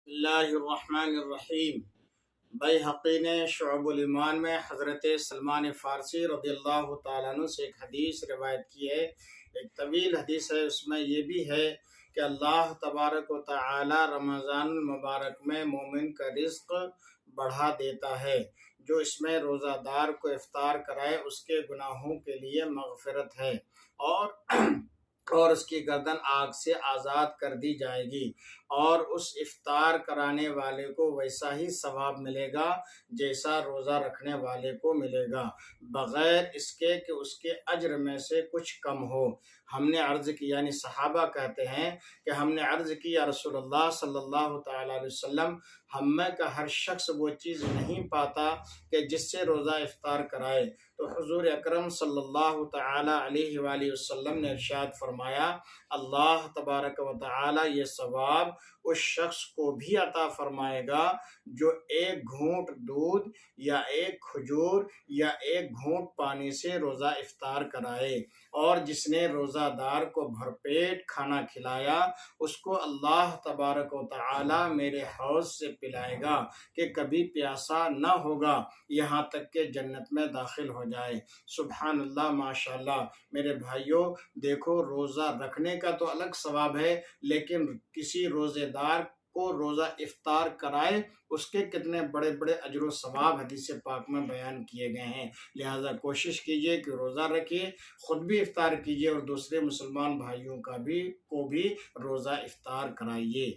اللہ الرحمن الرحیم۔ بیہقی نے شعب الایمان میں حضرت سلمان فارسی رضی اللہ تعالیٰ عنہ سے ایک حدیث روایت کی ہے۔ ایک طویل حدیث ہے، اس میں یہ بھی ہے کہ اللہ تبارک و تعالی رمضان المبارک میں مومن کا رزق بڑھا دیتا ہے۔ جو اس میں روزہ دار کو افطار کرائے اس کے گناہوں کے لیے مغفرت ہے، اور اس کی گردن آگ سے آزاد کر دی جائے گی، اور اس افطار کرانے والے کو ویسا ہی ثواب ملے گا جیسا روزہ رکھنے والے کو ملے گا، بغیر اس کے کہ اس کے اجر میں سے کچھ کم ہو۔ ہم نے عرض کی، یعنی صحابہ کہتے ہیں کہ ہم نے عرض کی یا رسول اللہ صلی اللہ تعالیٰ علیہ وسلم، ہم میں کا ہر شخص وہ چیز نہیں پاتا کہ جس سے روزہ افطار کرائے، تو حضور اکرم صلی اللہ تعالیٰ علیہ وآلہ وسلم نے ارشاد فرمایا، اللہ تبارک و تعالیٰ یہ ثواب اس شخص کو بھی عطا فرمائے گا جو ایک گھونٹ دودھ یا ایک کھجور یا ایک گھونٹ پانی سے روزہ افطار کرائے، اور جس نے روزہ دار کو بھرپیٹ کھانا کھلایا اس کو اللہ تبارک و تعالیٰ میرے حوض سے پلائے گا کہ کبھی پیاسا نہ ہوگا یہاں تک کہ جنت میں داخل ہو جائے۔ سبحان اللہ، ماشاء اللہ۔ میرے بھائیوں، دیکھو، روزہ رکھنے کا تو الگ ثواب ہے، لیکن کسی روزے دار کو روزہ افطار کرائے اس کے کتنے بڑے بڑے اجر و ثواب حدیث پاک میں بیان کیے گئے ہیں۔ لہٰذا کوشش کیجئے کہ روزہ رکھیے، خود بھی افطار کیجئے اور دوسرے مسلمان بھائیوں کو بھی روزہ افطار کرائیے۔